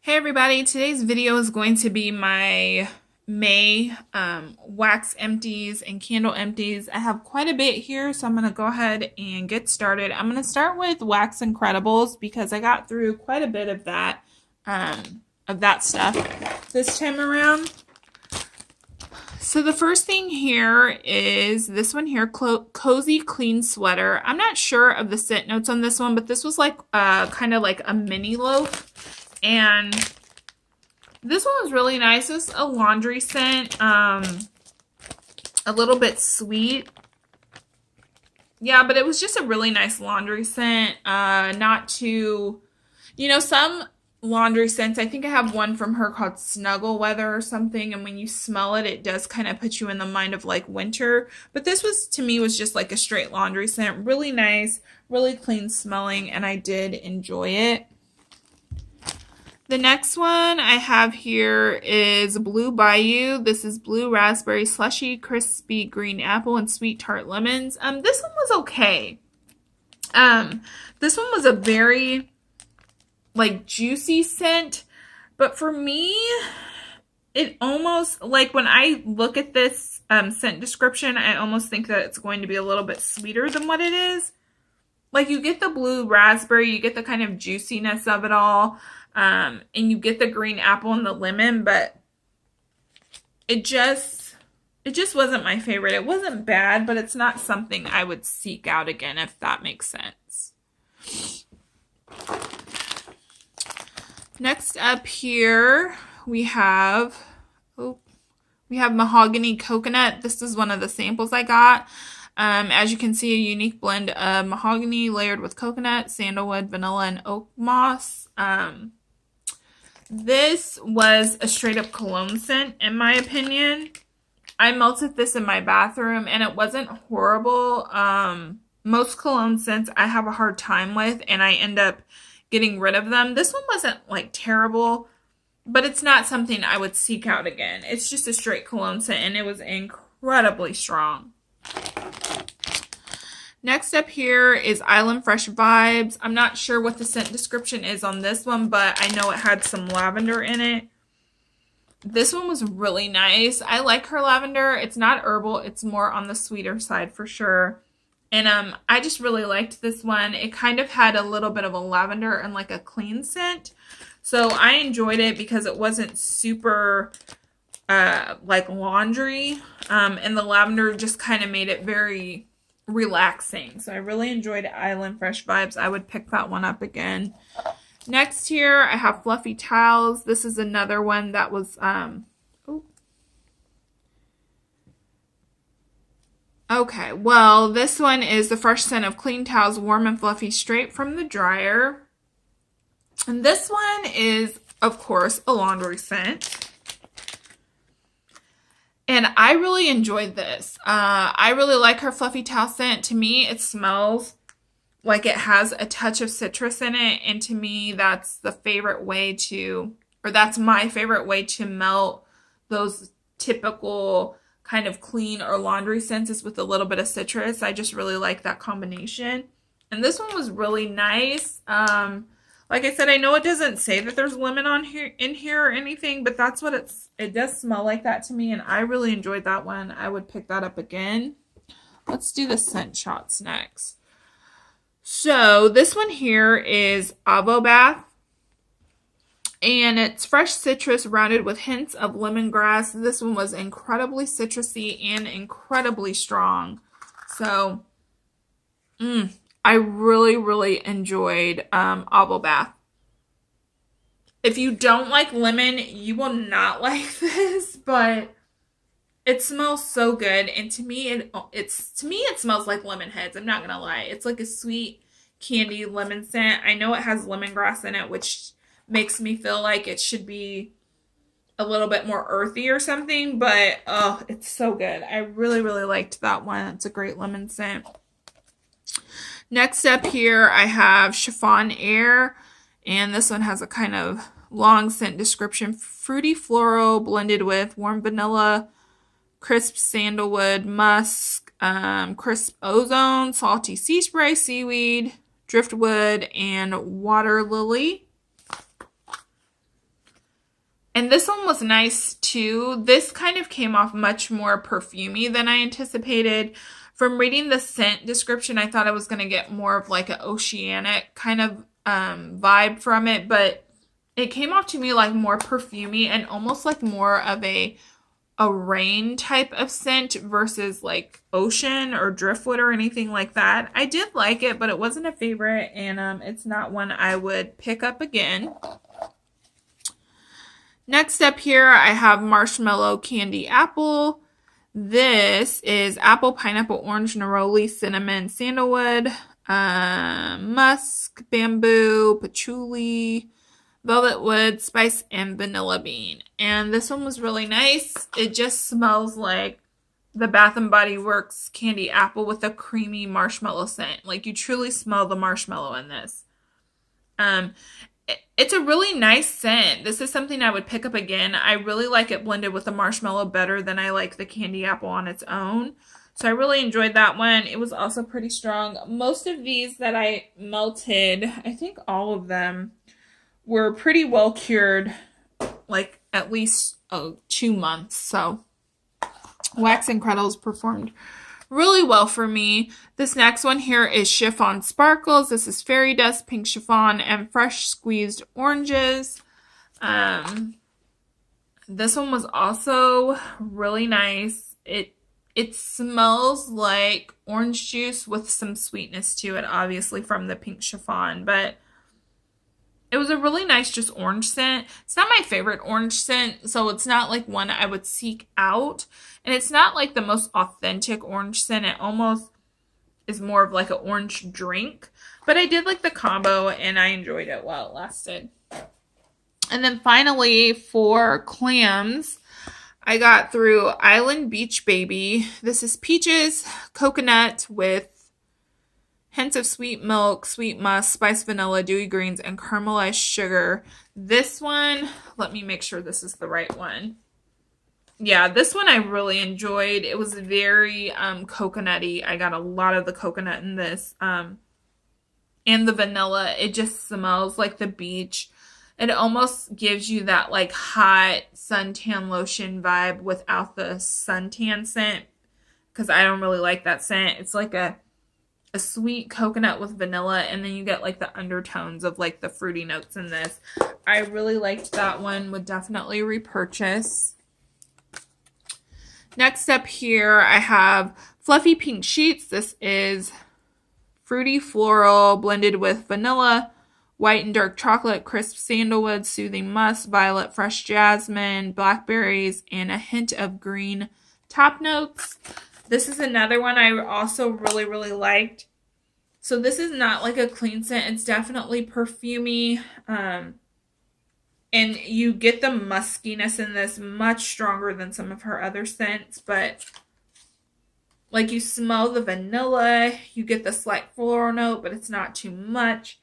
Hey everybody, today's video is going to be my May wax empties and candle empties. I have quite a bit here, so I'm going to go ahead and get started. I'm going to start with Wax Incredibles because I got through quite a bit of that stuff this time around. So the first thing here is this one here, Cozy Clean Sweater. I'm not sure of the scent notes on this one, but this was like kind of like a mini loaf. And this one was really nice. It's a laundry scent, a little bit sweet. Yeah, but it was just a really nice laundry scent. Not too, some laundry scents. I think I have one from her called Snuggle Weather or something. And when you smell it, it does kind of put you in the mind of like winter. But this was, to me, was just like a straight laundry scent. Really nice, really clean smelling. And I did enjoy it. The next one I have here is Blue Bayou. This is blue raspberry slushy, crispy green apple, and sweet tart lemons. This one was okay. This one was a very like juicy scent, but for me, it almost like when I look at this scent description, I almost think that it's going to be a little bit sweeter than what it is. Like you get the blue raspberry, you get the kind of juiciness of it all. And you get the green apple and the lemon, but it just wasn't my favorite. It wasn't bad, but it's not something I would seek out again, if that makes sense. Next up here, we have Mahogany Coconut. This is one of the samples I got. As you can see, a unique blend of mahogany layered with coconut, sandalwood, vanilla, and oak moss. This was a straight up cologne scent, in my opinion. I melted this in my bathroom and it wasn't horrible. Most cologne scents I have a hard time with and I end up getting rid of them. This one wasn't like terrible, but it's not something I would seek out again. It's just a straight cologne scent and it was incredibly strong. Next up here is Island Fresh Vibes. I'm not sure what the scent description is on this one, but I know it had some lavender in it. This one was really nice. I like her lavender. It's not herbal. It's more on the sweeter side for sure. And I just really liked this one. It kind of had a little bit of a lavender and like a clean scent. So I enjoyed it because it wasn't super like laundry. And the lavender just kind of made it very relaxing. So I really enjoyed Island Fresh Vibes. I would pick that one up again. Next here, I have Fluffy Towels. This is another one that was, okay, well, this one is the fresh scent of clean towels, warm and fluffy, straight from the dryer. And this one is, of course, a laundry scent. And I really enjoyed this. I really like her Fluffy Towel scent. To me, it smells like it has a touch of citrus in it. And to me, that's the favorite way to, or that's my favorite way to melt those typical kind of clean or laundry scents with a little bit of citrus. I just really like that combination. And this one was really nice. Like I said, I know it doesn't say that there's lemon in here or anything, but that's what it does smell like that to me, and I really enjoyed that one. I would pick that up again. Let's do the scent shots next. So this one here is Avo Bath, and it's fresh citrus rounded with hints of lemongrass. This one was incredibly citrusy and incredibly strong. So, I really, really enjoyed Avo Bath. If you don't like lemon, you will not like this, but it smells so good. And to me, it smells like lemon heads. I'm not gonna lie. It's like a sweet candy lemon scent. I know it has lemongrass in it, which makes me feel like it should be a little bit more earthy or something, but oh, it's so good. I really, really liked that one. It's a great lemon scent. Next up here, I have Chiffon Air, and this one has a kind of long scent description. Fruity floral blended with warm vanilla, crisp sandalwood, musk, crisp ozone, salty sea spray, seaweed, driftwood, and water lily. And this one was nice too. This kind of came off much more perfumey than I anticipated. From reading the scent description, I thought I was going to get more of like an oceanic kind of vibe from it, but it came off to me like more perfumey and almost like more of a rain type of scent versus like ocean or driftwood or anything like that. I did like it, but it wasn't a favorite, and it's not one I would pick up again. Next up here, I have Marshmallow Candy Apple. This is apple, pineapple, orange, neroli, cinnamon, sandalwood, musk, bamboo, patchouli, velvet wood, spice, and vanilla bean. And this one was really nice. It just smells like the Bath & Body Works candy apple with a creamy marshmallow scent. Like, you truly smell the marshmallow in this. It's a really nice scent. This is something I would pick up again. I really like it blended with the marshmallow better than I like the candy apple on its own. So I really enjoyed that one. It was also pretty strong. Most of these that I melted, I think all of them, were pretty well cured, like at least 2 months. So Wax Incredibles performed really well for me. This next one here is Chiffon Sparkles. This is Fairy Dust, Pink Chiffon, and Fresh Squeezed Oranges. This one was also really nice. It smells like orange juice with some sweetness to it, obviously from the pink chiffon, but it was a really nice just orange scent. It's not my favorite orange scent, so it's not like one I would seek out. And it's not like the most authentic orange scent. It almost is more of like an orange drink. But I did like the combo, and I enjoyed it while it lasted. And then finally, for clams, I got through Island Beach Baby. This is peaches, coconut with hints of sweet milk, sweet musk, spiced vanilla, dewy greens, and caramelized sugar. This one, let me make sure this is the right one. Yeah, this one I really enjoyed. It was very coconutty. I got a lot of the coconut in this. And the vanilla, it just smells like the beach. It almost gives you that like hot suntan lotion vibe without the suntan scent, because I don't really like that scent. It's like a sweet coconut with vanilla, and then you get like the undertones of like the fruity notes in this. I really liked that one. Would definitely repurchase. Next up here, I have Fluffy Pink Sheets. This is fruity floral blended with vanilla, white and dark chocolate, crisp sandalwood, soothing musk, violet, fresh jasmine, blackberries, and a hint of green top notes. This is another one I also really, really liked. So this is not like a clean scent. It's definitely perfumey. And you get the muskiness in this much stronger than some of her other scents. But like, you smell the vanilla. You get the slight floral note, but it's not too much.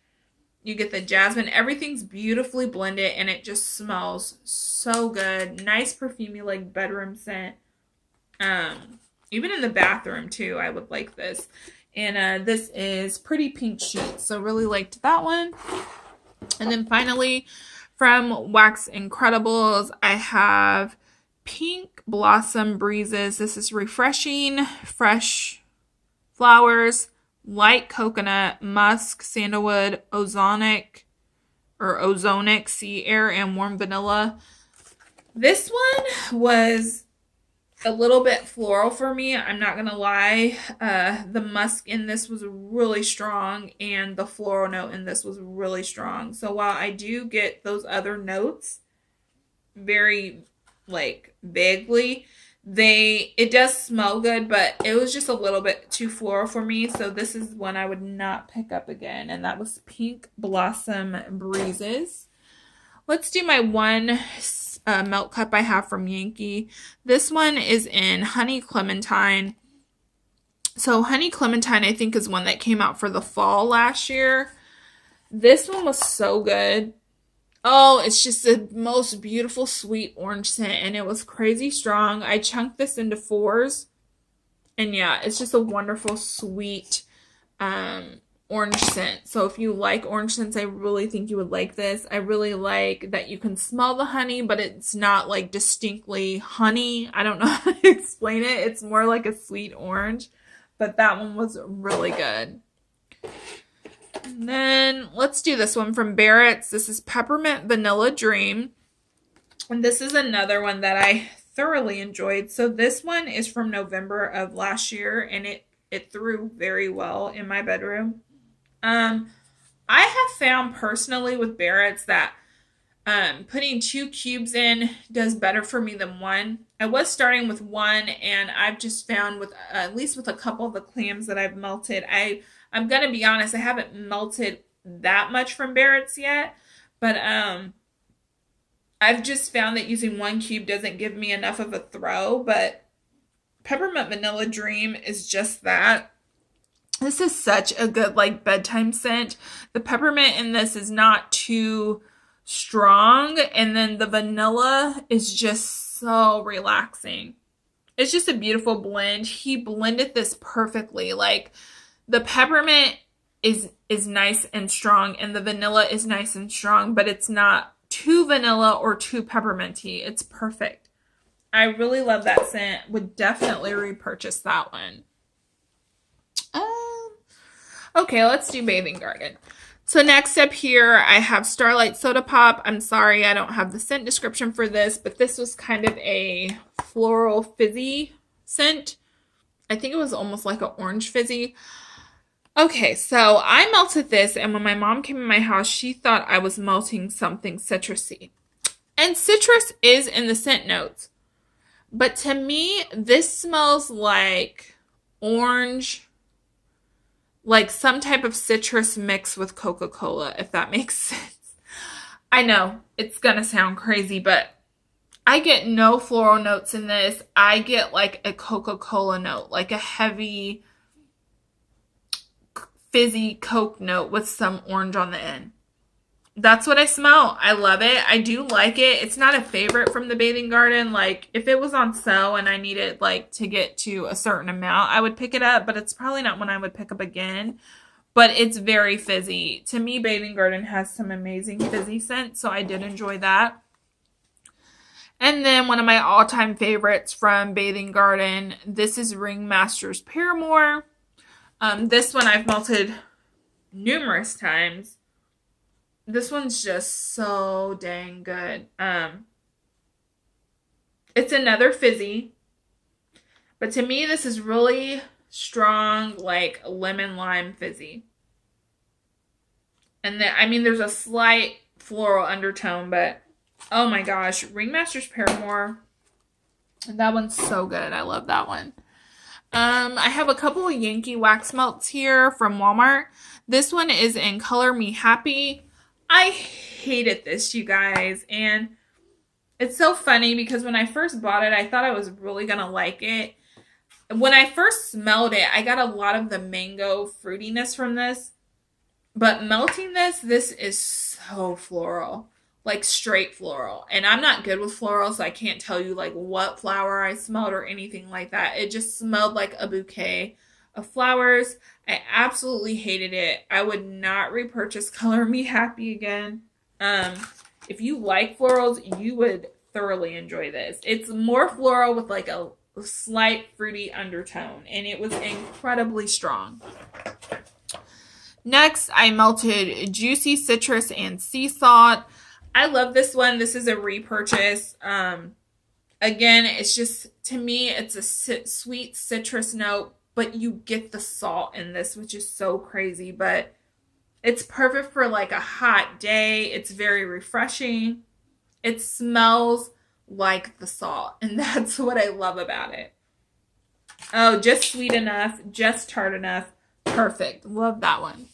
You get the jasmine. Everything's beautifully blended, and it just smells so good. Nice perfumey, like bedroom scent. Even in the bathroom, too, I would like this. And this is Pretty Pink Sheets. So really liked that one. And then finally, from Wax Incredibles, I have Pink Blossom Breezes. This is refreshing, fresh flowers, light coconut, musk, sandalwood, ozonic sea air, and warm vanilla. This one was a little bit floral for me. I'm not going to lie. The musk in this was really strong, and the floral note in this was really strong. So while I do get those other notes very like vaguely, it does smell good, but it was just a little bit too floral for me. So this is one I would not pick up again, and that was Pink Blossom Breezes. Let's do my one milk cup I have from Yankee. This one is in Honey Clementine. So Honey Clementine, I think, is one that came out for the fall last year. This one was so good. Oh, it's just the most beautiful sweet orange scent, and it was crazy strong. I chunked this into 4s. And yeah, it's just a wonderful sweet orange scent. So if you like orange scents, I really think you would like this. I really like that you can smell the honey, but it's not like distinctly honey. I don't know how to explain it. It's more like a sweet orange, but that one was really good. And then let's do this one from Barrett's. This is Peppermint Vanilla Dream. And this is another one that I thoroughly enjoyed. So this one is from November of last year, and it threw very well in my bedroom. I have found personally with Barrett's that putting 2 cubes in does better for me than 1. I was starting with 1, and I've just found with at least with a couple of the clams that I've melted, I'm gonna be honest, I haven't melted that much from Barrett's yet, but I've just found that using 1 cube doesn't give me enough of a throw. But Peppermint Vanilla Dream is just that. This is such a good like bedtime scent. The peppermint in this is not too strong, and then the vanilla is just so relaxing. It's just a beautiful blend. He blended this perfectly. Like the peppermint is nice and strong, and the vanilla is nice and strong, but it's not too vanilla or too pepperminty. It's perfect. I really love that scent. Would definitely repurchase that one. Okay, let's do Bathing Garden. So next up here, I have Starlight Soda Pop. I'm sorry, I don't have the scent description for this, but this was kind of a floral fizzy scent. I think it was almost like an orange fizzy. Okay, so I melted this, and when my mom came in my house, she thought I was melting something citrusy. And citrus is in the scent notes. But to me, this smells like orange, like some type of citrus mixed with Coca-Cola, if that makes sense. I know, it's gonna sound crazy, but I get no floral notes in this. I get like a Coca-Cola note, like a heavy, fizzy Coke note with some orange on the end. That's what I smell. I love it. I do like it. It's not a favorite from the Bathing Garden. Like, if it was on sale and I needed, like, to get to a certain amount, I would pick it up, but it's probably not one I would pick up again. But it's very fizzy. To me, Bathing Garden has some amazing fizzy scents, so I did enjoy that. And then one of my all-time favorites from Bathing Garden, this is Ringmaster's Paramore. This one I've melted numerous times. This one's just so dang good. It's another fizzy. But to me, this is really strong, like lemon lime fizzy. And then, I mean, there's a slight floral undertone, but oh my gosh, Ringmaster's Paramore. That one's so good. I love that one. I have a couple of Yankee wax melts here from Walmart. This one is in Color Me Happy. I hated this, you guys, and it's so funny because when I first bought it, I thought I was really gonna like it. When I first smelled it, I got a lot of the mango fruitiness from this, but melting this is so floral, like straight floral, and I'm not good with floral, so I can't tell you like what flower I smelled or anything like that. It just smelled like a bouquet of flowers. I absolutely hated it. I would not repurchase Color Me Happy again. If you like florals, you would thoroughly enjoy this. It's more floral with like a slight fruity undertone, and it was incredibly strong. Next, I melted Juicy Citrus and Sea Salt. I love this one. This is a repurchase. Again, it's just, to me, it's a sweet citrus note, but you get the salt in this, which is so crazy. But it's perfect for like a hot day. It's very refreshing. It smells like the salt, and that's what I love about it. Oh, just sweet enough, just tart enough. Perfect. Love that one.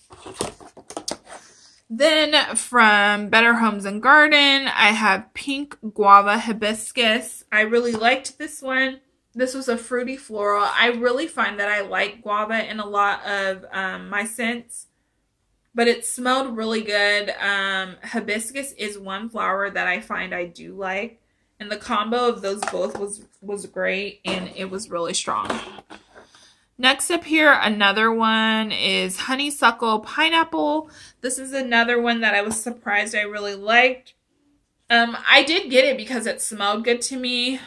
Then from Better Homes and Garden, I have Pink Guava Hibiscus. I really liked this one. This was a fruity floral. I really find that I like guava in a lot of my scents, but it smelled really good. Hibiscus is one flower that I find I do like, and the combo of those both was great, and it was really strong. Next up here, another one is honeysuckle pineapple. This is another one that I was surprised I really liked. I did get it because it smelled good to me.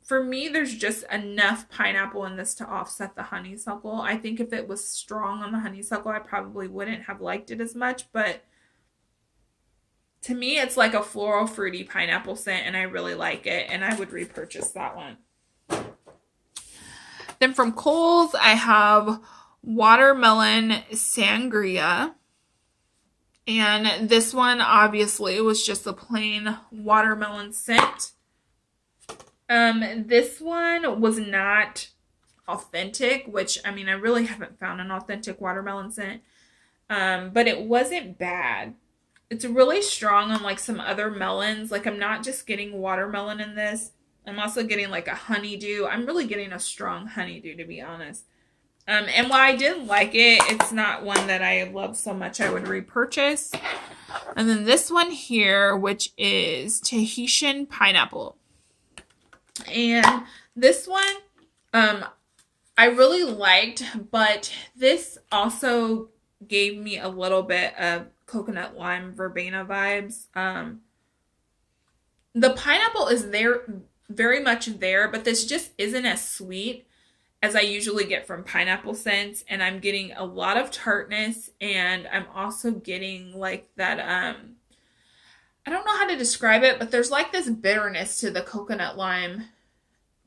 For me, there's just enough pineapple in this to offset the honeysuckle. I think if it was strong on the honeysuckle, I probably wouldn't have liked it as much, but to me, it's like a floral fruity pineapple scent, and I really like it, and I would repurchase that one. Then from Kohl's, I have watermelon sangria. And this one, obviously, was just a plain watermelon scent. This one was not authentic, which, I mean, I really haven't found an authentic watermelon scent. But it wasn't bad. It's really strong on, like, some other melons. Like, I'm not just getting watermelon in this. I'm also getting, like, a honeydew. I'm really getting a strong honeydew, to be honest. And while I did like it, it's not one that I love so much I would repurchase. And then this one here, which is Tahitian pineapple. And this one, I really liked, but this also gave me a little bit of coconut lime verbena vibes. The pineapple is there, very much there, but this just isn't as sweet as I usually get from pineapple scents, and I'm getting a lot of tartness, and I'm also getting like that, I don't know how to describe it, but there's like this bitterness to the coconut lime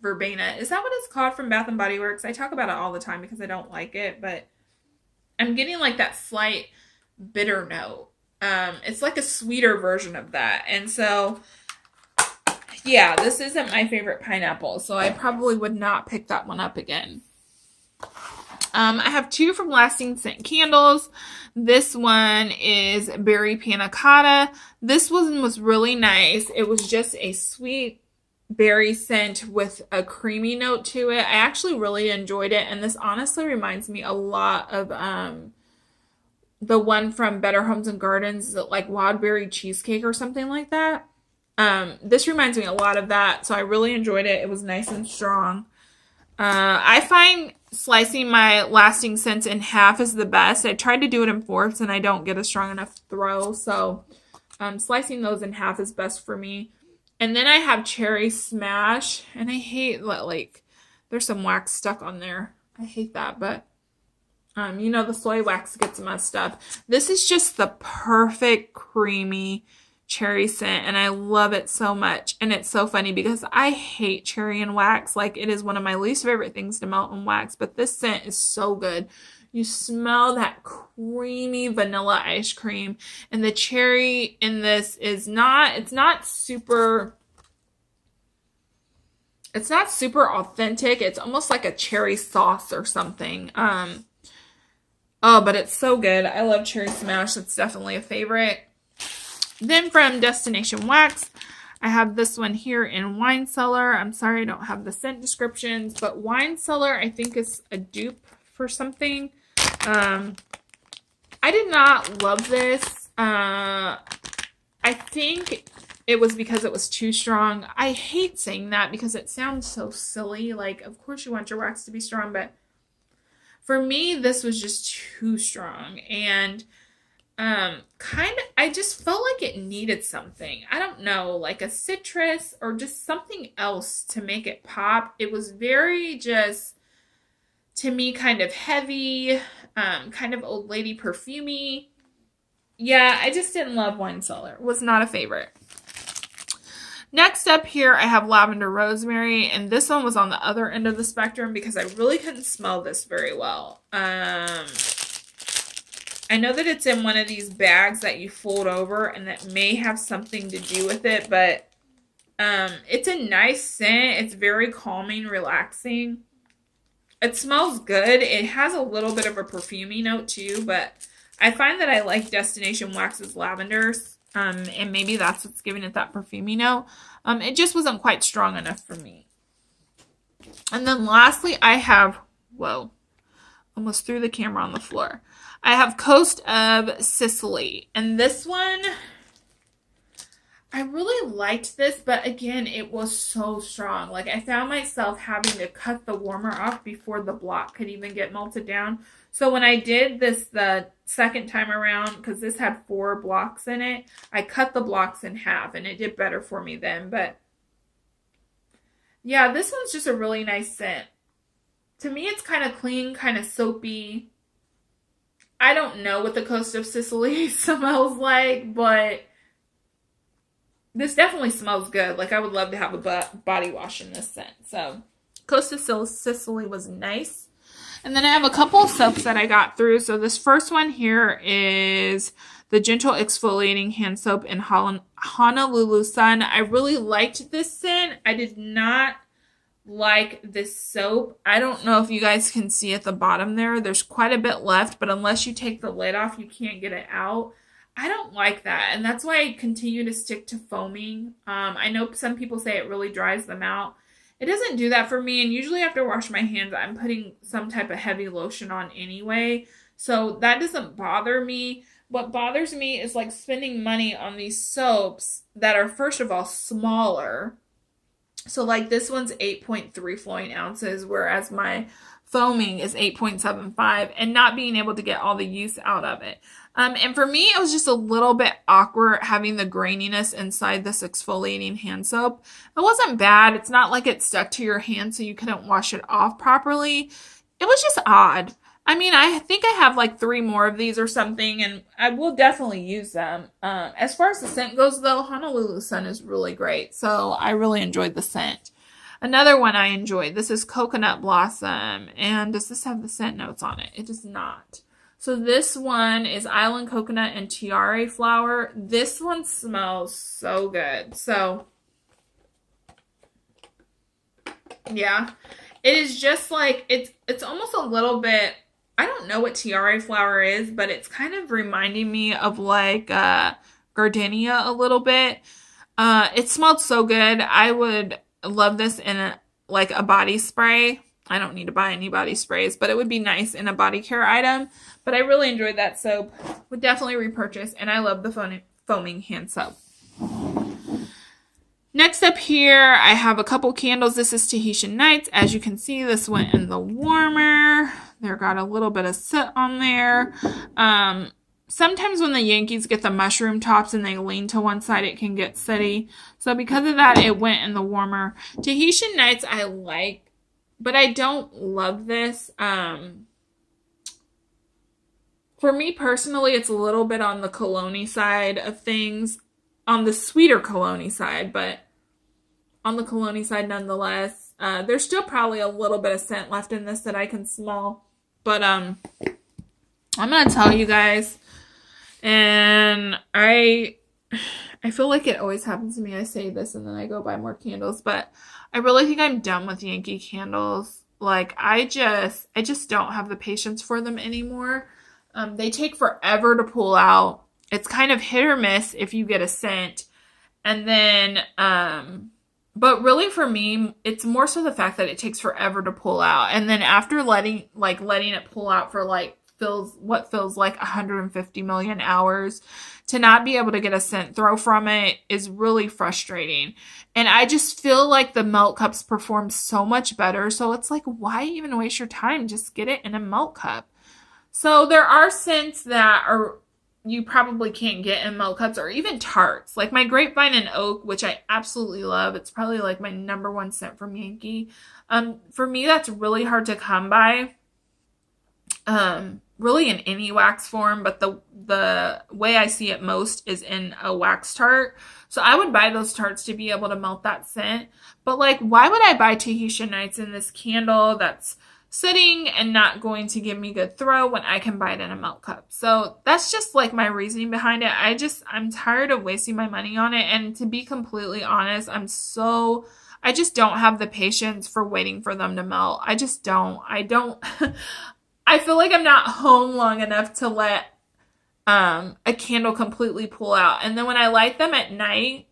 verbena. Is that what it's called from Bath & Body Works? I talk about it all the time because I don't like it, but I'm getting like that slight bitter note. It's like a sweeter version of that, and so yeah, this isn't my favorite pineapple, so I probably would not pick that one up again. I have two from Lasting Scent Candles. This one is Berry Panna Cotta. This one was really nice. It was just a sweet berry scent with a creamy note to it. I actually really enjoyed it, and this honestly reminds me a lot of the one from Better Homes and Gardens, like Wild Berry Cheesecake or something like that. This reminds me a lot of that, so I really enjoyed it. It was nice and strong. I find slicing my lasting scents in half is the best. I tried to do it in fourths, and I don't get a strong enough throw, so slicing those in half is best for me. And then I have Cherry Smash, and I hate that, like, there's some wax stuck on there. I hate that, but you know, the soy wax gets messed up. This is just the perfect creamy cherry scent, and I love it so much. And it's so funny because I hate cherry and wax. Like, it is one of my least favorite things to melt in wax, but this scent is so good. You smell that creamy vanilla ice cream, and the cherry in this is not, it's not super authentic. It's almost like a cherry sauce or something. Oh, but it's so good. I love Cherry Smash. It's definitely a favorite. Then from Destination Wax, I have this one here in Wine Cellar. I'm sorry I don't have the scent descriptions, but Wine Cellar I think is a dupe for something. I did not love this. I think it was because it was too strong. I hate saying that because it sounds so silly. Like, of course you want your wax to be strong, but for me, this was just too strong. And I just felt like it needed something. I don't know, like a citrus or just something else to make it pop. It was very just, to me, kind of heavy, kind of old lady perfumey. Yeah, I just didn't love Wine Cellar. Was not a favorite. Next up here, I have Lavender Rosemary, and this one was on the other end of the spectrum because I really couldn't smell this very well. I know that it's in one of these bags that you fold over, and that may have something to do with it, but it's a nice scent. It's very calming, relaxing. It smells good. It has a little bit of a perfumey note too, but I find that I like Destination Wax's lavenders. And maybe that's what's giving it that perfumey note. It just wasn't quite strong enough for me. And then lastly, I have, whoa, almost threw the camera on the floor. I have Coast of Sicily. And this one, I really liked this, but again, it was so strong. Like, I found myself having to cut the warmer off before the block could even get melted down. So when I did this the second time around, because this had 4 blocks in it, I cut the blocks in half, and it did better for me then. But yeah, this one's just a really nice scent. To me, it's kind of clean, kind of soapy. I don't know what the Coast of Sicily smells like, but this definitely smells good. Like, I would love to have a body wash in this scent. So, Coast of Sicily was nice. And then I have a couple of soaps that I got through. So, this first one here is the Gentle Exfoliating Hand Soap in Honolulu Sun. I really liked this scent. I did not like this soap. I don't know if you guys can see at the bottom there. There's quite a bit left, but unless you take the lid off, you can't get it out. I don't like that, and that's why I continue to stick to foaming. I know some people say it really dries them out. It doesn't do that for me, and usually after I wash my hands, I'm putting some type of heavy lotion on anyway, so that doesn't bother me. What bothers me is like spending money on these soaps that are, first of all, smaller. So like this one's 8.3 flowing ounces, whereas my foaming is 8.75, and not being able to get all the use out of it. And for me, it was just a little bit awkward having the graininess inside this exfoliating hand soap. It wasn't bad. It's not like it stuck to your hand so you couldn't wash it off properly. It was just odd. I mean, I think I have like 3 more of these or something, and I will definitely use them. As far as the scent goes, though, Honolulu Sun is really great. So I really enjoyed the scent. Another one I enjoyed, this is Coconut Blossom. And does this have the scent notes on it? It does not. So this one is Island Coconut and Tiare Flower. This one smells so good. So, yeah. It is just like, it's almost a little bit, I don't know what Tiare Flower is, but it's kind of reminding me of like gardenia a little bit. It smelled so good. I would love this in like a body spray. I don't need to buy any body sprays, but it would be nice in a body care item. But I really enjoyed that soap. Would definitely repurchase, and I love the foaming hand soap. Next up here, I have a couple candles. This is Tahitian Nights. As you can see, this went in the warmer. There got a little bit of soot on there. Sometimes when the Yankees get the mushroom tops and they lean to one side, it can get sooty. So because of that, it went in the warmer. Tahitian Nights I like, but I don't love this. For me personally, it's a little bit on the cologne side of things. On the sweeter cologne side, but on the cologne side nonetheless. There's still probably a little bit of scent left in this that I can smell. But I'm going to tell you guys, and I feel like it always happens to me. I say this and then I go buy more candles, but I really think I'm done with Yankee candles. Like, I just don't have the patience for them anymore. They take forever to pull out. It's kind of hit or miss if you get a scent. And then, but really for me, it's more so the fact that it takes forever to pull out. And then after letting it pull out for like what feels like 150 million hours, to not be able to get a scent throw from it is really frustrating. And I just feel like the melt cups perform so much better. So it's like, why even waste your time? Just get it in a melt cup. So there are scents that you probably can't get in melt cups, or even tarts. Like my Grapevine and Oak, which I absolutely love. It's probably like my #1 scent from Yankee. For me, that's really hard to come by. Really in any wax form, but the way I see it most is in a wax tart. So I would buy those tarts to be able to melt that scent. But like, why would I buy Tahitian Nights in this candle that's sitting and not going to give me good throw when I can buy it in a melt cup? So that's just like my reasoning behind it. I'm tired of wasting my money on it. And to be completely honest, I just don't have the patience for waiting for them to melt. I just don't. I feel like I'm not home long enough to let a candle completely pull out. And then when I light them at night,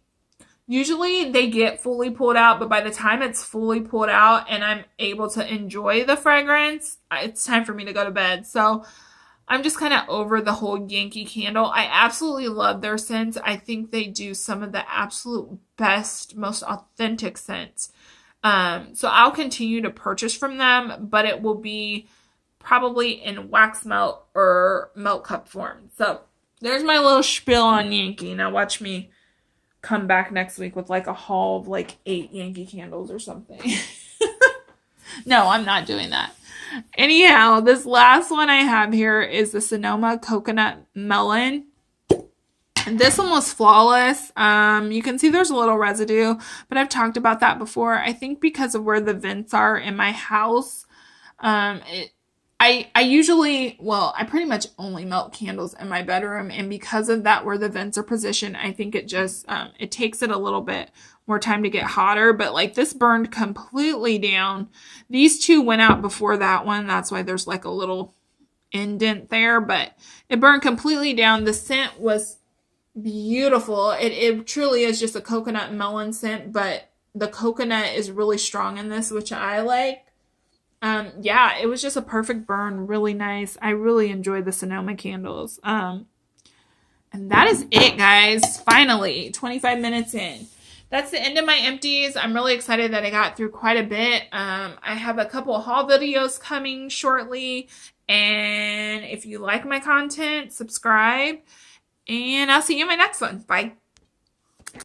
usually they get fully pulled out, but by the time it's fully pulled out and I'm able to enjoy the fragrance, it's time for me to go to bed. So I'm just kind of over the whole Yankee Candle. I absolutely love their scents. I think they do some of the absolute best, most authentic scents. So I'll continue to purchase from them, but it will be probably in wax melt or melt cup form. So there's my little spiel on Yankee. Now watch me come back next week with like a haul of like 8 Yankee candles or something. No, I'm not doing that. Anyhow, this last one I have here is the Sonoma Coconut Melon. And this one was flawless. You can see there's a little residue, but I've talked about that before. I think because of where the vents are in my house, I usually, well, I pretty much only melt candles in my bedroom, and because of that, where the vents are positioned, I think it just, it takes it a little bit more time to get hotter, but like this burned completely down. These 2 went out before that one. That's why there's like a little indent there, but it burned completely down. The scent was beautiful. It truly is just a coconut melon scent, but the coconut is really strong in this, which I like. Yeah, it was just a perfect burn. Really nice. I really enjoyed the Sonoma candles. And that is it, guys. Finally, 25 minutes in. That's the end of my empties. I'm really excited that I got through quite a bit. I have a couple of haul videos coming shortly. And if you like my content, subscribe. And I'll see you in my next one. Bye.